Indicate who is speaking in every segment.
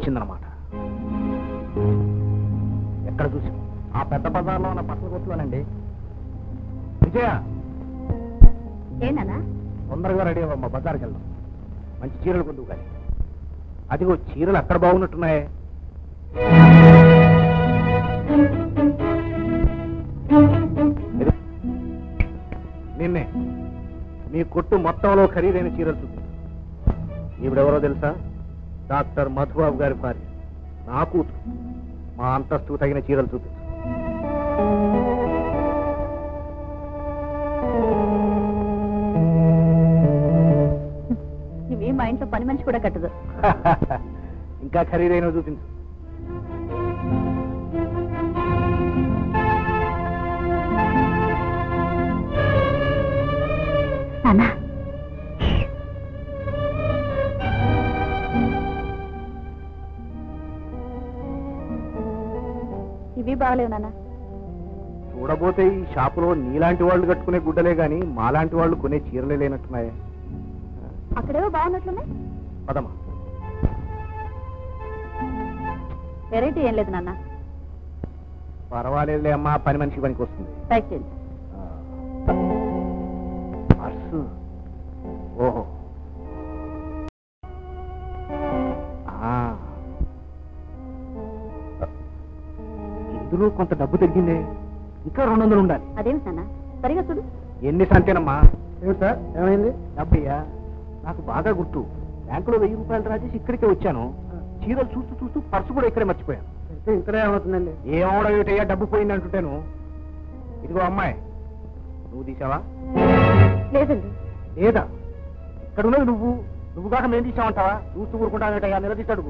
Speaker 1: వచ్చిందనమాట. ఎక్కడ చూసి? ఆ పెద్ద బజార్లో ఉన్న బట్టల కొట్టులోనండి. విజయ,
Speaker 2: ఏనా
Speaker 1: తొందరగా రెడీ అవ్వమ్మా, బజార్కి వెళ్దాం. మంచి చీరలు కొందుకు కానీ. అదిగో చీరలు అక్కడ బాగున్నట్టున్నాయే. నిన్నే మీ కొట్టు మొత్తంలో ఖరీదైన చీరలు చూపించు. ఈవిడెవరో తెలుసా? డాక్టర్ మధుబాబు గారి భార్య, నా కూతురు. మా అంతస్తుకు తగిన చీరలు చూపించు.
Speaker 2: ఇవి మా ఇంట్లో పని మనిషి కూడా కట్టదు.
Speaker 1: ఇంకా ఖరీదైనవి చూపించు.
Speaker 2: నాన్న, ఇవి బాగలేవు నాన్న.
Speaker 1: చూడబోతే ఈ షాపులో నీలాంటి వాళ్ళు కట్టుకునే గుడ్డలే గాని మాలాంటి వాళ్ళు కొనే చీరలే లేనట్టున్నాయే.
Speaker 2: అక్కడేవో బాగున్నట్లున్నాయి.
Speaker 1: పదమ్మా.
Speaker 2: వెరైటీ ఏం లేదు నాన్న.
Speaker 1: పర్వాలేదులే అమ్మా, పని మనిషి పనికి వస్తుంది.
Speaker 2: ప్యాక్ చేయండి.
Speaker 1: పర్సు. ఓహో, ఇందులో కొంత డబ్బు తగ్గిందే. ఇంకా 200 ఉండాలి.
Speaker 2: అదేమిటి నాన్న, సరిగా చూడు.
Speaker 1: ఎన్ని సంతేనమ్మా? ఏమిటి సార్, ఏమైంది? డబ్బయ్యా, నాకు బాగా గుర్తు. బ్యాంకులో 1000 రూపాయలు రాజేసి ఇక్కడికే వచ్చాను. చీరలు చూస్తూ చూస్తూ పర్సు కూడా ఇక్కడే మర్చిపోయాను. ఇక్కడే ఏమవుతుందండి? ఏమవడం ఏమిటయ్యా, డబ్బు పోయింది అంటుంటాను. ఇదిగో అమ్మాయి, నువ్వు తీసావా?
Speaker 2: లేదండి.
Speaker 1: లేదా? ఇక్కడ ఉన్నది నువ్వు కాక మేము తీసావంటావా? చూస్తూ ఊరుకుంటావేటయ్యా, నిలదీశాడు.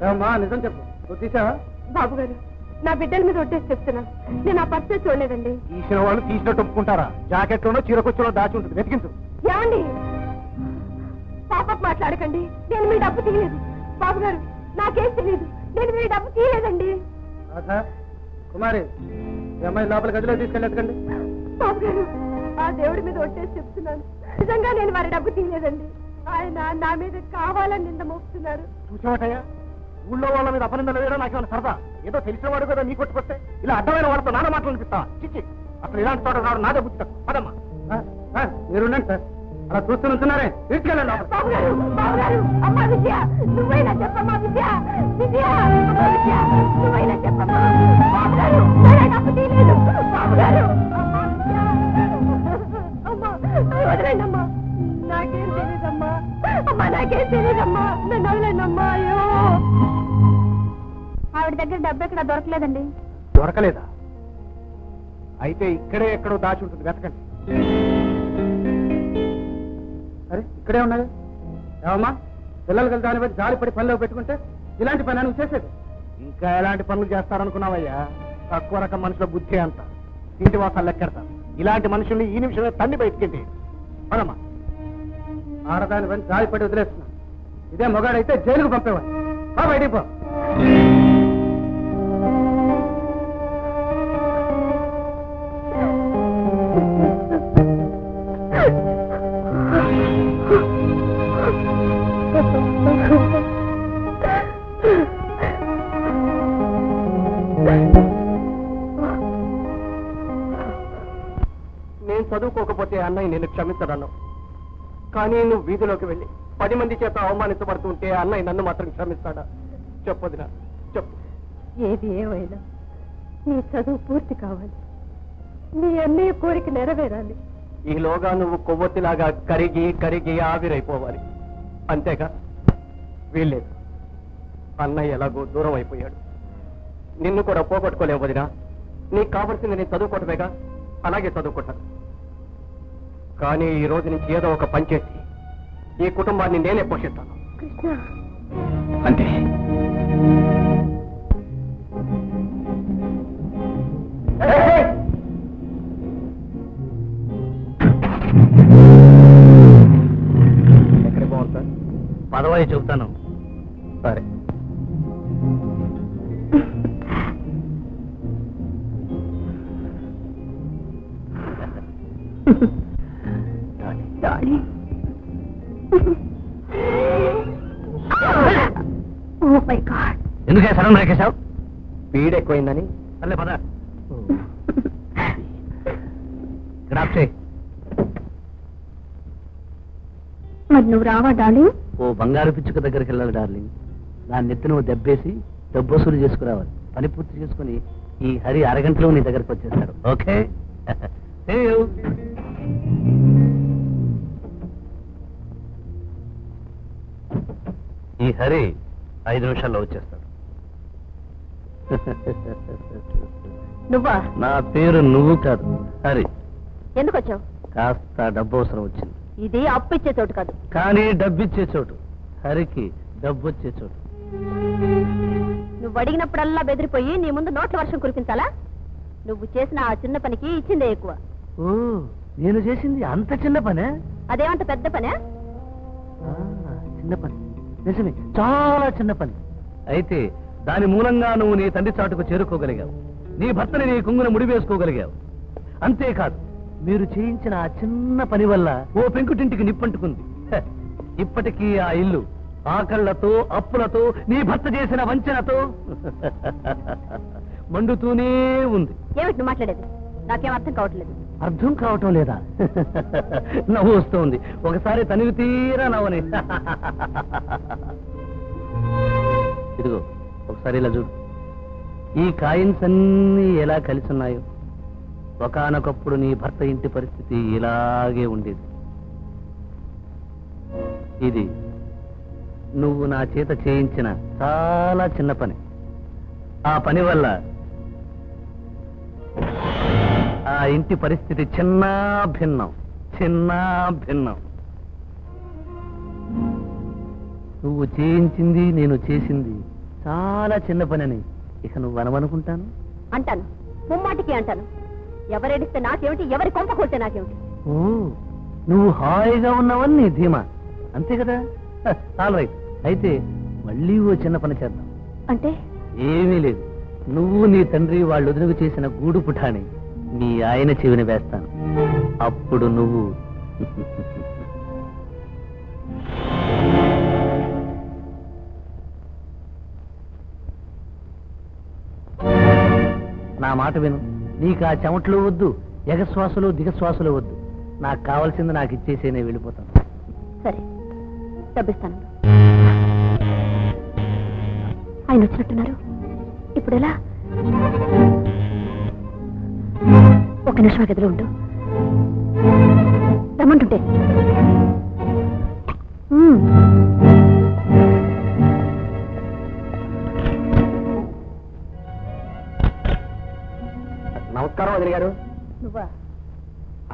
Speaker 1: ఏమమ్మా, నిజం చెప్పు, నువ్వు తీసావా?
Speaker 3: బాబు గారు, నా బిడ్డల మీద ఒట్టేసి చెప్తున్నాను, నేను ఆ పర్సే చూడలేదండి.
Speaker 1: తీసిన వాళ్ళు తీసినట్టు ఒప్పుకుంటారా? జాకెట్లోనో చీరకొచ్చులో దాచి ఉంటుంది, వెతికించు.
Speaker 3: ఏమండి, పాపకు మాట్లాడకండి. నేను మీ డబ్బు తీయలేదు. బాబు గారు, నాకేం తెలియదు. నేను మీ డబ్బు తీయలేదండి.
Speaker 1: కుమారి, ఈ అమ్మాయి లోపల గదిలో తీసుకెళ్ళేకండి.
Speaker 3: బాబు గారు, ఆ దేవుడి మీద ఒట్టేసి చెప్తున్నాను, నిజంగా నేను వారి డబ్బు తీయలేదండి. ఆయన నా మీద కావాలని నింద మోపుతున్నారు.
Speaker 1: చూసావటయ్యా, ఊళ్ళో వాళ్ళ మీద అపనిందలు వేయడం నాకేమైనా సరదా? ఏదో తెలిసిన వాడు కదా నీ కొట్టుకొస్తే ఇలా అడ్డమైన వాళ్ళతో నాన్న మాటలు అనిపిస్తా. చిచ్చి, అసలు ఇలాంటి చోట రావడం నాదే బుద్ధి తక్కువ. పదమ్మా. మీరుండండి సార్, అలా చూస్తూ ఉంటున్నారే, తీసుకెళ్ళండి.
Speaker 3: బాబు గారు, బాబు గారు, అమ్మా విజయ, నువ్వైనా చెప్పమ్మా. విజయ, విజయ, అమ్మా విజయ, నువ్వైనా చెప్పమ్మా. బాబు గారు, నేను డబ్బు తీయలేదు. బాబు గారు, అమ్మా విజయ, అమ్మా వదిలేండి అమ్మా. నాకేం తెలీదమ్మా. అమ్మా, నాకేం తెలీదమ్మా. నన్ను వదిలేండి అమ్మా. అయ్యో,
Speaker 2: ఆవిడ దగ్గర డబ్బు ఎక్కడ దొరకలేదండి.
Speaker 1: దొరకలేదా? అయితే ఇక్కడే ఎక్కడో దాచి ఉంటుంది, వెతకండి. అరే, ఇక్కడే ఉన్నది. ఏమమ్మా, పిల్లలు కలిసి దాని బట్టి జాలిపడి పనిలో పెట్టుకుంటే ఇలాంటి పని నువ్వు చేసేది. ఇంకా ఎలాంటి పనులు చేస్తారనుకున్నావయ్యా? తక్కువ రకం మనుషుల బుద్ధి అంత. ఇంటి వాసాలు లెక్కెడతారు. ఇలాంటి మనుషుల్ని ఈ నిమిషమే తన్ని బయటికింటి. పదమ్మా. ఆడదాని పని జాలిపడి వదిలేస్తున్నాను. ఇదే మొగాడైతే జైలుకు పంపేవాడు. బయటికి పో. నేను చదువుకోకపోతే అన్నయ్య నేను క్షమించడన్నావు. కానీ నువ్వు వీధిలోకి వెళ్ళి 10 మంది చేత అవమానించబడుతుంటే అన్నయ్య నన్ను మాత్రం క్షమిస్తాడా? చెప్పొదినా, చెప్పు.
Speaker 3: ఏది ఏమైనా నీ చదువు పూర్తి కావాలి. నీ అన్నయ్య కోరిక నెరవేరాలి.
Speaker 1: ఈలోగా నువ్వు కొవ్వొత్తిలాగా కరిగి కరిగి ఆవిరైపోవాలి. అంతేగా? వీల్లేదు. అన్నయ్య ఎలాగో దూరం అయిపోయాడు. నిన్ను కూడా పోగొట్టుకోలేవు వదినా. నీకు కావలసింది నేను చదువుకోవటమేగా, అలాగే చదువుకుంటాను. కానీ ఈ రోజు నుంచి ఏదో ఒక పని చేసి ఈ కుటుంబాన్ని నేనే పోషిస్తాను.
Speaker 3: కృష్ణ,
Speaker 1: అంతే. ఎక్కడికి పోవాలి సార్? పదవి చెబుతాను. సరే.
Speaker 3: Oh my god.
Speaker 1: ఎందుకే సడన్ రేకేశావు?
Speaker 4: స్పీడ్ ఎక్కువైందని.
Speaker 1: సర్లే పద. గ్రాప్ చేయి.
Speaker 3: మరి నువ్వు రావా డార్లింగ్?
Speaker 1: ఓ బంగారు పిచ్చుక దగ్గరికి వెళ్ళాలి డార్లింగ్. దాన్ని నెత్తిన ఓ దెబ్బేసి డబ్బు వసూలు చేసుకురావాలి. పని పూర్తి చేసుకుని ఈ హరి అరగంటలో నీ దగ్గరకు వచ్చేస్తాడు. ఓకే? ఈ హరి 5 నిమిషాల్లో వచ్చేస్తాడు.
Speaker 2: నువ్వా?
Speaker 1: నా పేరు నువ్వు కాదు, హరి.
Speaker 2: ఎందుకు వచ్చావు?
Speaker 1: కాస్త డబ్బు అవసరం వచ్చింది.
Speaker 2: ఇది అప్పు ఇచ్చే చోటు కాదు.
Speaker 1: కానీ డబ్బిచ్చే చోటు. హరికి డబ్బు వచ్చే చోటు.
Speaker 2: నువ్వు అడిగినప్పుడల్లా బెదిరిపోయి నీ ముందు నోట్ల వర్షం కురిపించాలా? నువ్వు చేసిన ఆ చిన్న పనికి ఇచ్చిందే ఎక్కువ.
Speaker 1: ఓ, నేను చేసింది అంత చిన్న పనే?
Speaker 2: అదేమంత పెద్ద పనే?
Speaker 1: చిన్న పని, నిజమే, చాలా చిన్న పని. అయితే దాని మూలంగా నువ్వు నీ తండ్రి చాటుకు చేరుకోగలిగావు. నీ భర్తని నీ కుంగున ముడివేసుకోగలిగావు. అంతేకాదు, మీరు చేయించిన ఆ చిన్న పని వల్ల ఓ పెంకుటింటికి నిప్పంటుకుంది. ఇప్పటికీ ఆ ఇల్లు ఆకళ్లతో, అప్పులతో, నీ భర్త చేసిన వంచనతో మండుతూనే ఉంది.
Speaker 2: ఏమిటి నువ్వు మాట్లాడేది? నాకేం అర్థం కావట్లేదు.
Speaker 1: అర్థం కావటం లేదా? నవ్వు వస్తుంది. ఒకసారి తనివి తీరా నవ్వని. ఇదిగో ఒకసారి ఇలా చూడు. ఈ కాయిన్స్ అన్నీ ఎలా కలిసి ఉన్నాయో. ఒకానొకప్పుడు నీ భర్త ఇంటి పరిస్థితి ఇలాగే ఉండేది. ఇది నువ్వు నా చేత చేయించిన చాలా చిన్న పని. ఆ పని వల్ల ఆ ఇంటి పరిస్థితి చిన్న భిన్నం. నువ్వు చేయించింది, నేను చేసింది చాలా చిన్న పని అని ఇక నువ్వు అనమనుకుంటాను.
Speaker 2: అంటాను, ముమ్మాటికి అంటాను. ఎవరేడిస్తే నాకేమిటి, ఎవరి కొంప కొడితే నాకేమిటి?
Speaker 1: ఓ, నువ్వు హాయిగా ఉన్నావని నీ ధీమా, అంతే కదా? All right. అయితే మళ్ళీ ఓ చిన్న పని చేద్దాం.
Speaker 2: అంటే?
Speaker 1: ఏమీ లేదు. నువ్వు నీ తండ్రి వాళ్ళు వదినకు చేసిన గూడు పుఠాని నీ ఆయన చెవిని వేస్తాను. అప్పుడు నువ్వు నా మాట విను. నీకు ఆ చెమట్లు వద్దు, ఎగశ్వాసలు దిగశ్వాసలు వద్దు. నాకు కావాల్సింది నాకు ఇచ్చేసే నేను వెళ్ళిపోతాను.
Speaker 2: సరే, డబ్బిస్తాను. ఆయన వచ్చినట్టున్నారు. ఇప్పుడు ఎలా? ఒక నిమిషం గదిలో ఉండు. రమ్మంటుంటే.
Speaker 4: నమస్కారం వదిన గారు.
Speaker 2: నువ్వా?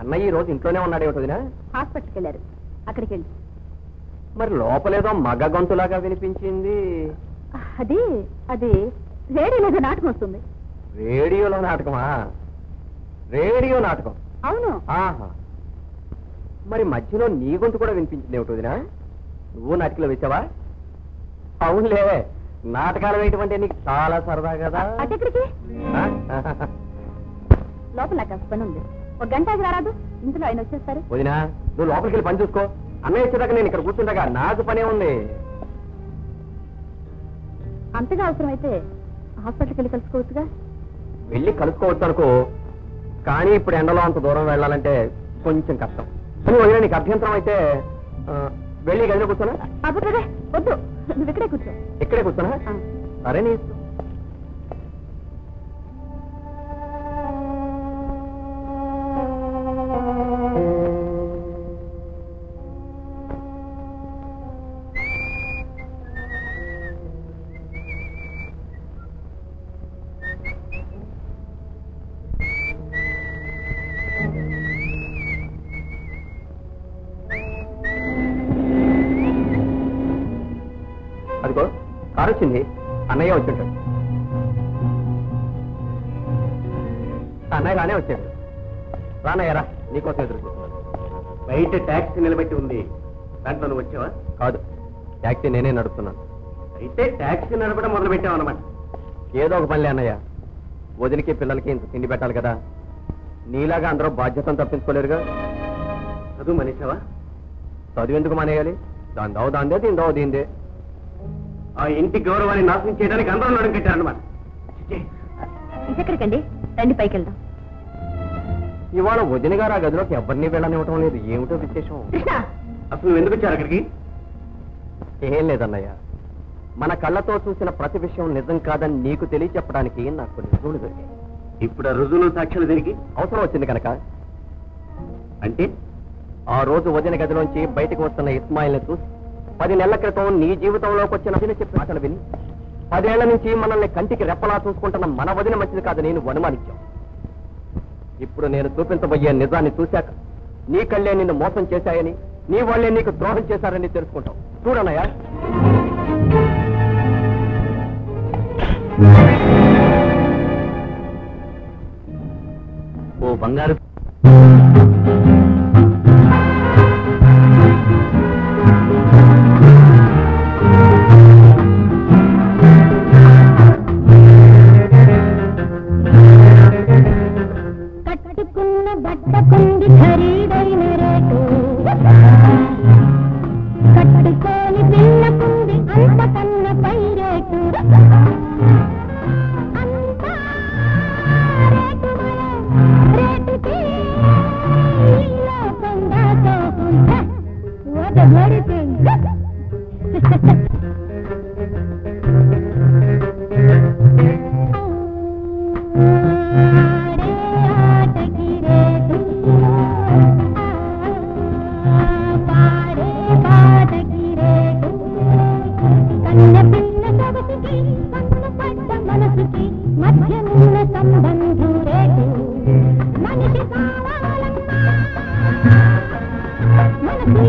Speaker 4: అన్నయ్య ఈ రోజు ఇంట్లోనే ఉన్నాడు ఏమిటి వదినా?
Speaker 2: హాస్పిటల్కి వెళ్ళారు. అక్కడికి వెళ్ళి.
Speaker 4: మరి లోపలేదో మగ గొంతులాగా వినిపించింది.
Speaker 2: అది అది రేడియోలో నాటకం వస్తుంది.
Speaker 4: రేడియోలో నాటకమా? రేడియో నాటకం?
Speaker 2: అవును.
Speaker 4: ఆహా. మరి మధ్యలో నీ గొంతు కూడా వినిపించింది ఏమిటి వదినా? నువ్వు నాటకంలో వేసావా? అవునులే, నాటకాలు వేయటం అంటే నీకు చాలా సరదా కదా.
Speaker 2: అటెక్కడికి? లోపల నాకు పని ఉంది. ఒక గంటకి రారాదు, ఇంట్లో ఆయన వచ్చేస్తారు.
Speaker 4: వదినా, నువ్వు లోపలికి వెళ్ళి పని చూసుకో. అన్నయ్య వచ్చేదాకా నేను ఇక్కడ కూర్చుండగా నాకు పనే ఉంది.
Speaker 2: అంతగా అవసరమైతే హాస్పిటల్కి వెళ్ళి కలుసుకోవచ్చుగా.
Speaker 4: వెళ్ళి కలుసుకోవచ్చు అనుకో, కానీ ఇప్పుడు ఎండలో అంత దూరం వెళ్ళాలంటే కొంచెం కష్టం. కానీ వదిన నీకు అభ్యంతరం అయితే వెళ్ళి గదిలో కూర్చోనా?
Speaker 2: అబ్బే వద్దు, నువ్వు ఇక్కడే కూర్చో.
Speaker 4: ఇక్కడే కూర్చోనా? సరే నీ ఇష్టం. అదిగో కారు వచ్చింది. అన్నయ్య వచ్చుంటాడు. అన్నయ్య రానే వచ్చాడు. రానయ్యరా, నీకోసం ఎదురు చూస్తున్నాను. బయట ట్యాక్సీ నిలబెట్టి ఉంది, దాంట్లో నువ్వు వచ్చావా? కాదు, ట్యాక్సీ నేనే నడుపుతున్నాను. అయితే ట్యాక్సీ నడపడం మొదలు పెట్టావు అనమాట. ఏదో ఒక పనిలే అన్నయ్య. వదిలికి పిల్లలకి ఇంత తిండి పెట్టాలి కదా. నీలాగా అందరూ బాధ్యతను తప్పించుకోలేరుగా. చదువు మనిషావా? చదువు ఎందుకు మానేయాలి? దాని దావు దాందే, దీని దావు దీందే. ఆ ఇంటి గౌరవాన్ని నాశనం చేయడానికి అందరూ నడుం కట్టారన్నమాట.
Speaker 2: ఇదెక్కడికండి? రండి పైకి వెళ్దాం.
Speaker 4: ఇవాళ వదిన గారు ఆ గదిలోకి ఎవరిని వెళ్ళనివ్వటం లేదు. ఏమిటో విశేషం?
Speaker 2: కృష్ణ,
Speaker 4: అసలు నువ్వు ఎందుకు వచ్చారు అక్కడికి? ఏం లేదన్నయ్య, మన కళ్ళతో చూసిన ప్రతి విషయం నిజం కాదని నీకు తెలియచెప్పడానికి నాకు కొన్ని రుజువులు దొరికాయి. ఇప్పుడు ఆ రుజువులు సాక్ష్యాలు దేనికి? అవసరం వచ్చింది కనుక. అంటే ఆ రోజు వదిన గదిలోంచి బయటకు వస్తున్న ఇస్మాయిల్ని చూసి 10 నెలల క్రితం నీ జీవితంలోకి వచ్చిన వదిన చెప్పిన మాటలు విని 10 ఏళ్ల నుంచి మనల్ని కంటికి రెప్పలా చూసుకుంటున్న మన వదిన మంచిది కాదు నేను అనుమానించాం. ఇప్పుడు నేను చూపించబోయే నిజాన్ని చూశాక నీ కళ్ళే నిన్ను మోసం చేశాయని, నీ వాళ్ళే నీకు ద్రోహం చేశారని తెలుసుకుంటాం. చూడన్నయ్య, ఓ బంగారు
Speaker 3: కట్టుకున్న బట్టకుంది ఖరీదైన రేటు, కట్టుకోని పిల్లకుంది అంతకన్న పై రేటు. అంతా రేటుకి లోకంగా తోకుంటా వదబడుతుంది. మనసుకి మధ్యమున్న సంబంధం రేటు. మనిషి కావాలన్నా మనసు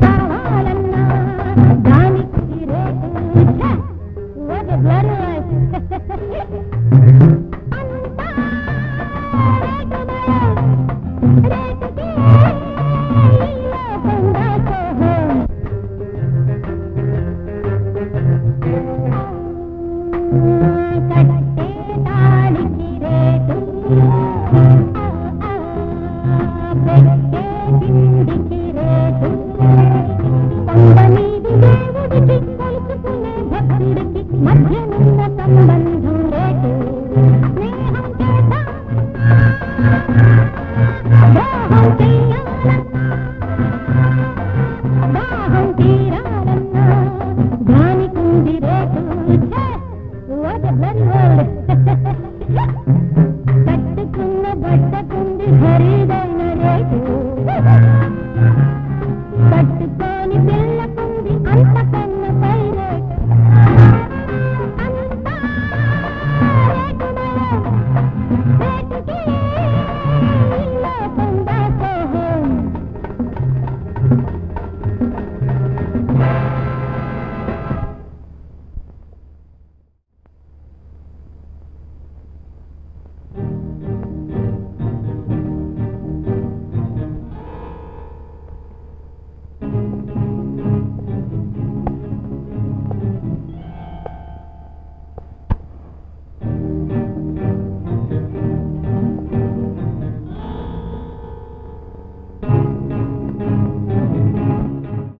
Speaker 3: కావాలన్నా దానికి రేటు. మధ్యనున్న సంబంధం రేటు. స్నేహం చేద్దాం, దాహం తీయాలన్నా దాహం